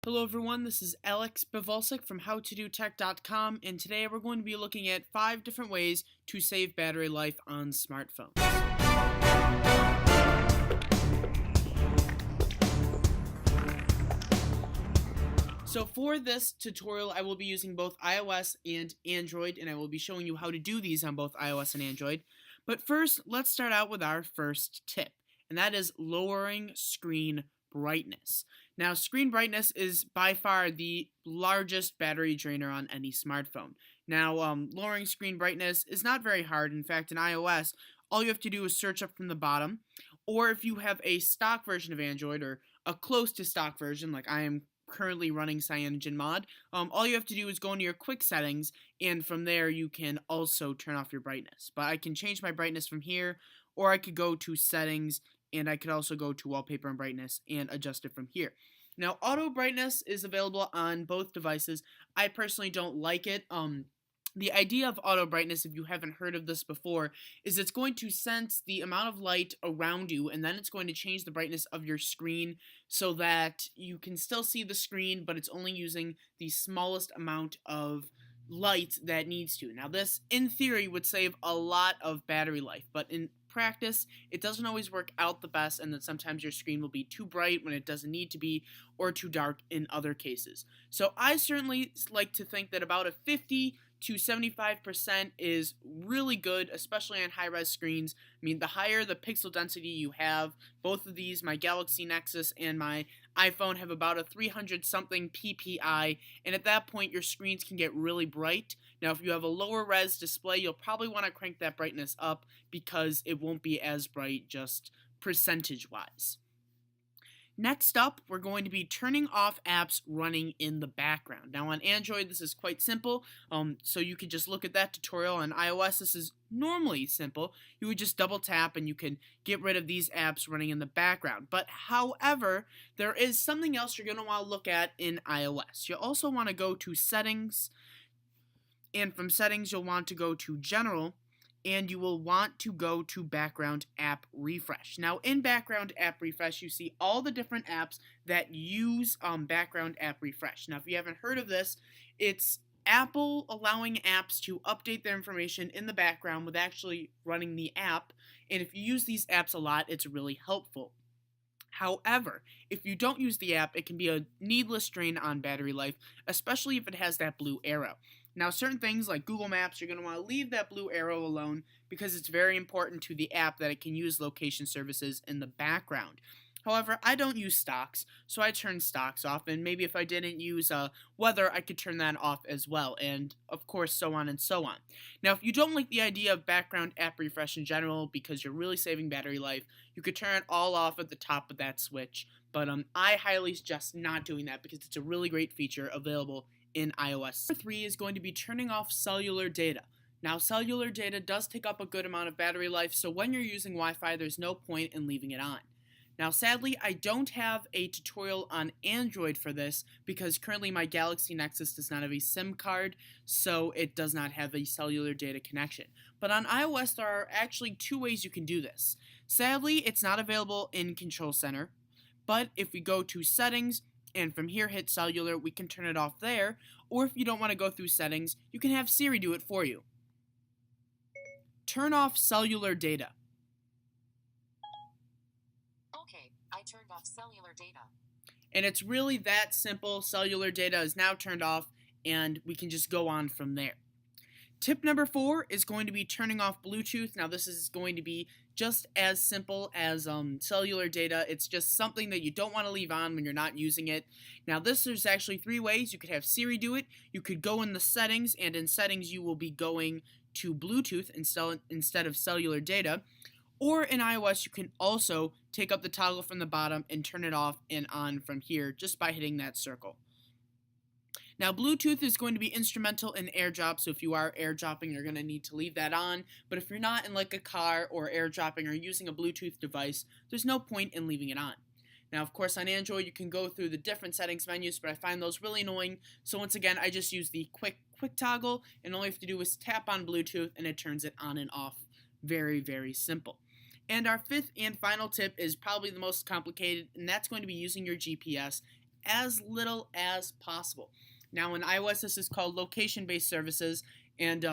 Hello everyone, this is Alex Bivolsik from howtodotech.com, and today we're going to be looking at 5 different ways to save battery life on smartphones. So for this tutorial, I will be using both iOS and Android, and I will be showing you how to do these on both iOS and Android. But first, let's start out with our first tip, and that is lowering screen brightness. Now, screen brightness is by far the largest battery drainer on any smartphone. Now, lowering screen brightness is not very hard. In fact, in iOS, all you have to do is search up from the bottom, or if you have a stock version of Android or a close to stock version, like I am currently running CyanogenMod, all you have to do is go into your quick settings, and from there you can also turn off your brightness. But I can change my brightness from here, or I could go to settings, and I could also go to wallpaper and brightness and adjust it from here. Now, auto brightness is available on both devices. I personally don't like it. The idea of auto brightness, if you haven't heard of this before, is it's going to sense the amount of light around you, and then it's going to change the brightness of your screen so that you can still see the screen, but it's only using the smallest amount of light that needs to. Now, this, in theory, would save a lot of battery life, but in practice, it doesn't always work out the best, and then sometimes your screen will be too bright when it doesn't need to be, or too dark in other cases. So I certainly like to think that about a 50 to 75% is really good, especially on high-res screens. I mean, the higher the pixel density you have, both of these, my Galaxy Nexus and my iPhone, have about a 300-something ppi, and at that point, your screens can get really bright. Now, if you have a lower res display, you'll probably want to crank that brightness up because it won't be as bright just percentage-wise. Next up, we're going to be turning off apps running in the background. Now on Android, this is quite simple, so you could just look at that tutorial. On iOS, this is normally simple. You would just double tap and you can get rid of these apps running in the background. But however, there is something else you're going to want to look at in iOS. You'll also want to go to Settings, and from Settings, you'll want to go to General, and you will want to go to Background App Refresh. Now, in Background App Refresh, you see all the different apps that use Background App Refresh. Now, if you haven't heard of this, it's Apple allowing apps to update their information in the background with actually running the app, and if you use these apps a lot, it's really helpful. However, if you don't use the app, it can be a needless drain on battery life, especially if it has that blue arrow. Now, certain things like Google Maps, you're going to want to leave that blue arrow alone because it's very important to the app that it can use location services in the background. However, I don't use stocks, so I turn stocks off, and maybe if I didn't use weather, I could turn that off as well, and of course, so on and so on. Now, if you don't like the idea of background app refresh in general because you're really saving battery life, you could turn it all off at the top of that switch, but I highly suggest not doing that because it's a really great feature available in iOS. Number 3 is going to be turning off cellular data. Now, cellular data does take up a good amount of battery life, so when you're using Wi-Fi, there's no point in leaving it on. Now, sadly, I don't have a tutorial on Android for this because currently my Galaxy Nexus does not have a SIM card, so it does not have a cellular data connection. But on iOS, there are actually 2 ways you can do this. Sadly, it's not available in Control Center, but if we go to Settings, and from here hit cellular, we can turn it off there, or if you don't want to go through settings, you can have Siri do it for you. Turn off cellular data. Okay, I turned off cellular data. And it's really that simple. Cellular data is now turned off, and we can just go on from there. Tip number 4 is going to be turning off Bluetooth. Now, this is going to be just as simple as cellular data. It's just something that you don't want to leave on when you're not using it. Now, there's actually 3 ways. You could have Siri do it. You could go in the settings, and in settings, you will be going to Bluetooth instead of cellular data. Or in iOS, you can also take up the toggle from the bottom and turn it off and on from here just by hitting that circle. Now, Bluetooth is going to be instrumental in AirDrop, so if you are AirDropping, you're going to need to leave that on. But if you're not in like a car or AirDropping or using a Bluetooth device, there's no point in leaving it on. Now, of course, on Android, you can go through the different settings menus, but I find those really annoying. So once again, I just use the quick toggle, and all you have to do is tap on Bluetooth, and it turns it on and off. Very, very simple. And our 5th and final tip is probably the most complicated, and that's going to be using your GPS as little as possible. Now in iOS this is called location-based services, and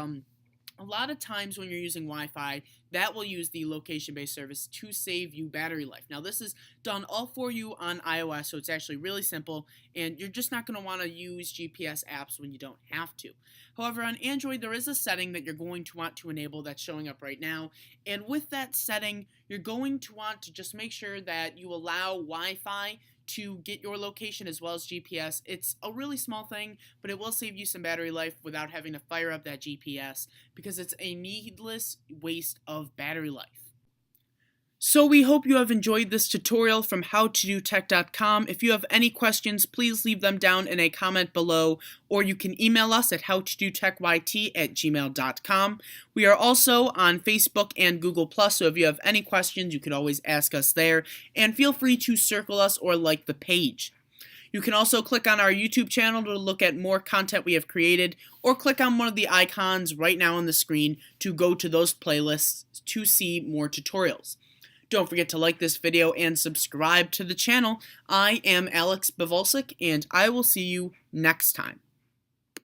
a lot of times when you're using Wi-Fi, that will use the location-based service to save you battery life. Now this is done all for you on iOS, so it's actually really simple, and you're just not going to want to use GPS apps when you don't have to. However, on Android, there is a setting that you're going to want to enable that's showing up right now, and with that setting, you're going to want to just make sure that you allow Wi-Fi to get your location as well as GPS. It's a really small thing, but it will save you some battery life without having to fire up that GPS because it's a needless waste of battery life. So we hope you have enjoyed this tutorial from howtodotech.com. If you have any questions, please leave them down in a comment below, or you can email us at howtodotechyt@gmail.com. We are also on Facebook and Google+, so if you have any questions, you can always ask us there, and feel free to circle us or like the page. You can also click on our YouTube channel to look at more content we have created, or click on one of the icons right now on the screen to go to those playlists to see more tutorials. Don't forget to like this video and subscribe to the channel. I am Alex Bavolsik, and I will see you next time.